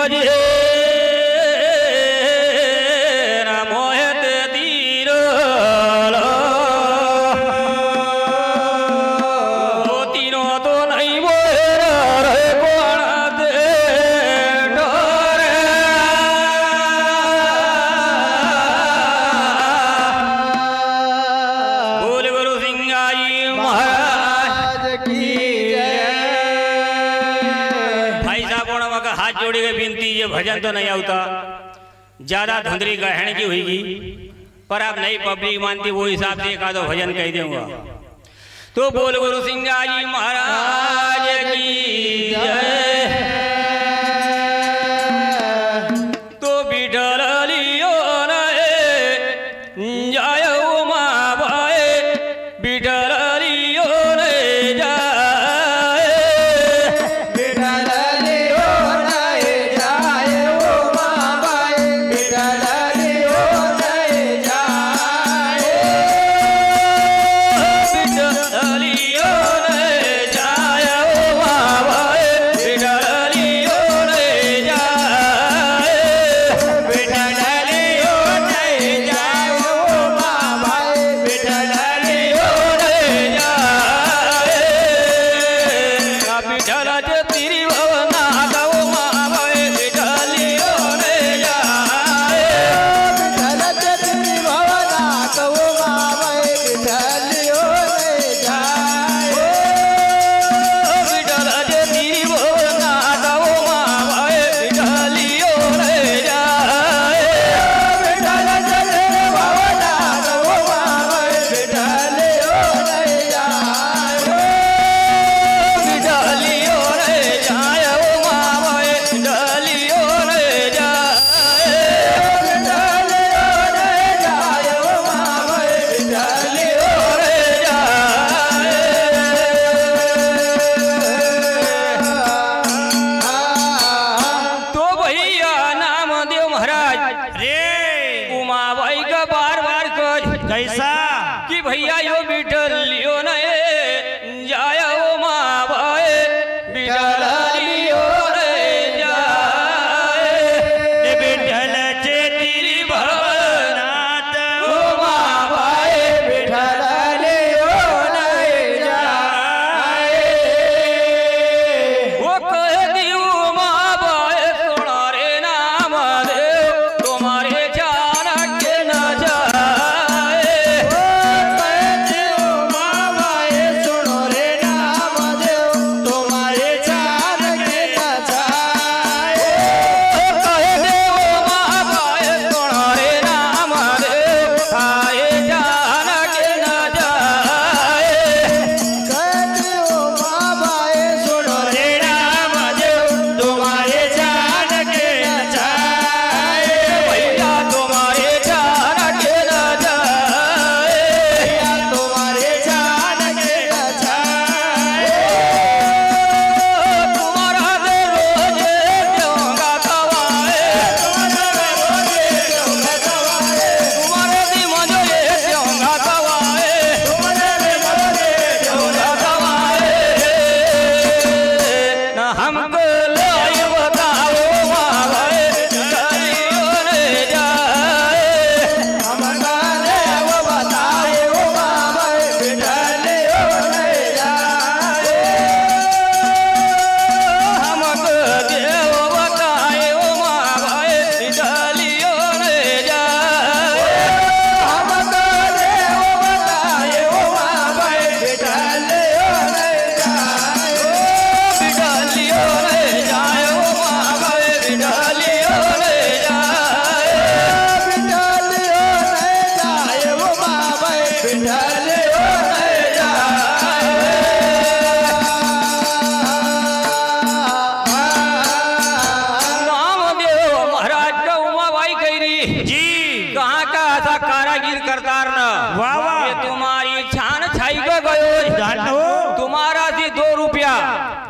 बजे मोहत तीर तीनों तो नहीं बोले कोण दे डोरे बोल गुरु सिंगाई महाराज की भाई साहब हाथ जोड़ी के विनती ये भजन तो नहीं आता ज्यादा धुंधली गहन की हुई पर अब नई पब्लिक मानती वो हिसाब से एक आधो भजन कह दूंगा तो बोल गुरु सिंगाई महाराज की जय तो बिठल लियो जय उमा भाई बिठल लियो कैसा कि भैया यो बिठल लियो नए जाया ओ माँ भाई बिठल लियो नए जाए बिठल चेती भवनाथ ओ माँ भाई बिठल लियो नए जाए वो कह दियो माँ भाई सुना रे नाम देव तुम्हारे जान के न जा तुम्हारा सी 2 रुपया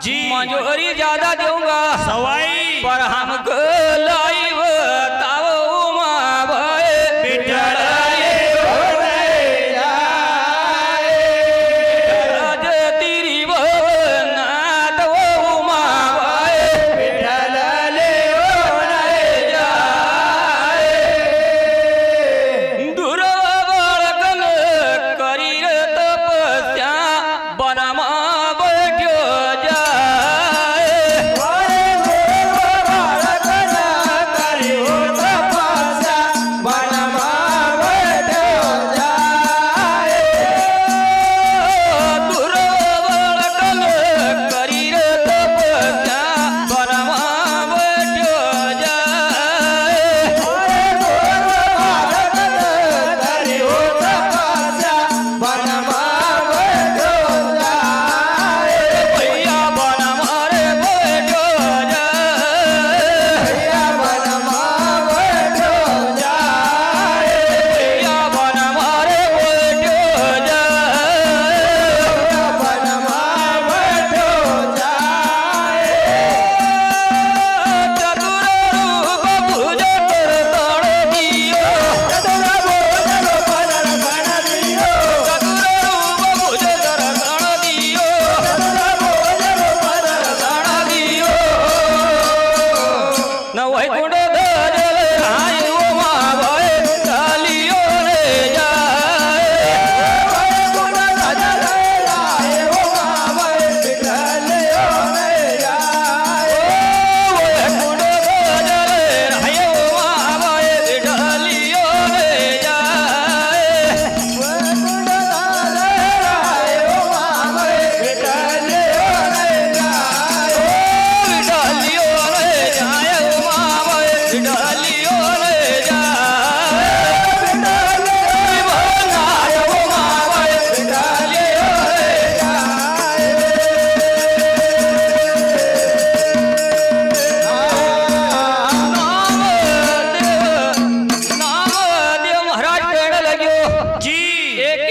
जी मंजूरी ज्यादा दूंगा सवाई पर हमको लाई बताओ माँ भाई बिठल तेरी भवनाथ वो माँ भाई बिठल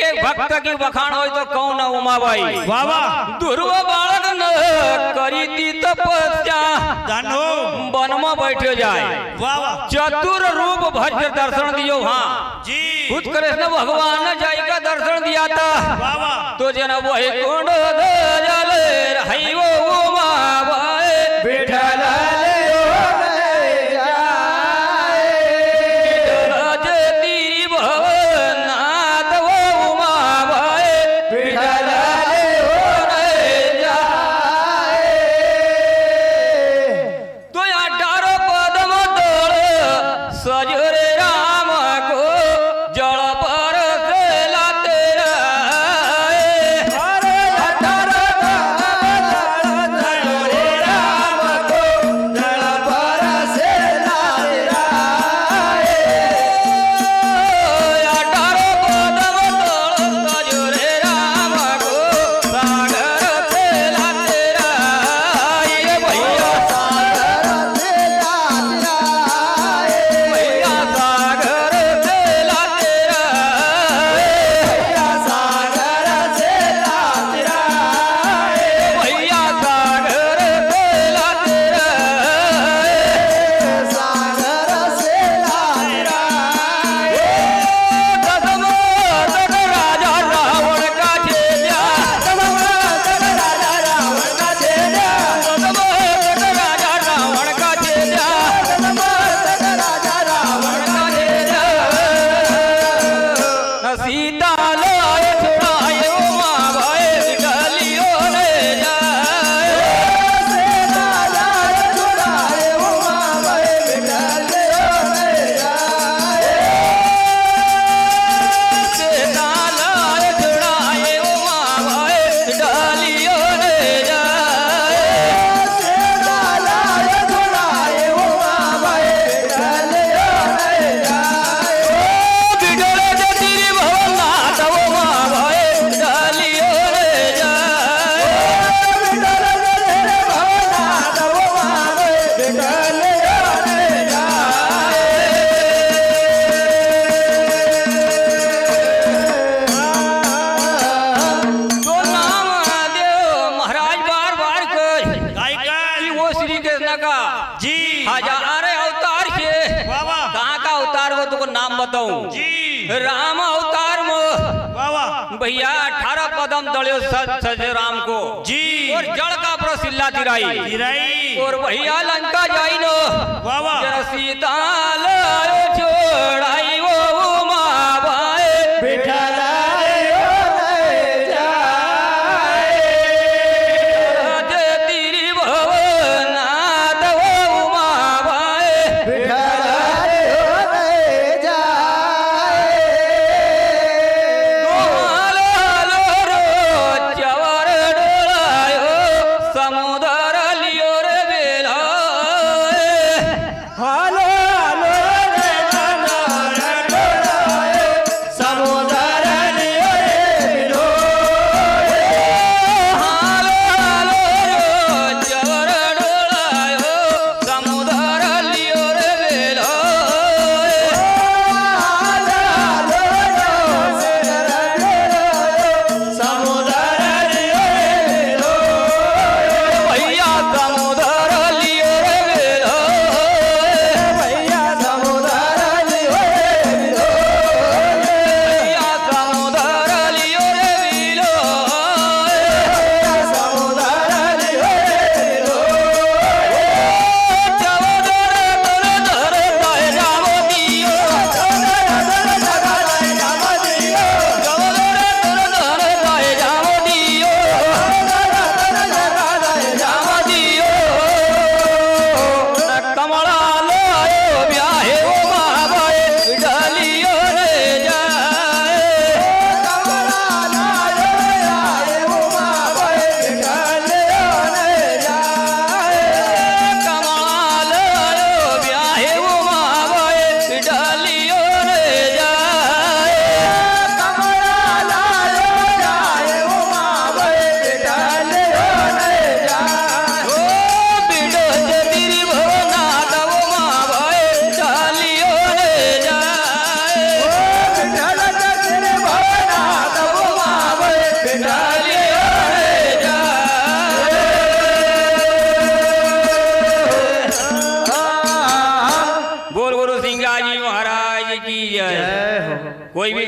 एक भक्त की बखान हो तो कौन उमाबाई वाह वाह ध्रुव बालक न करी ती तपस्या धनो वन में बैठे जाए वाह वाह चतुर रूप भर दर्शन दियो हाँ जी खुद कृष्ण भगवान जाय का दर्शन दिया था वाह वाह तो जन वही कुंड जल रही वो उमाबाई विठल राम अवतार में भैया 18 कदम दलियो सज राम को जी और जड़ का प्रसिल्ला तिराई और भैया लंका जाई नो जरा सीता लायो छोड़ाई वो उमाबाई विठल हेलो हेलो कोई भी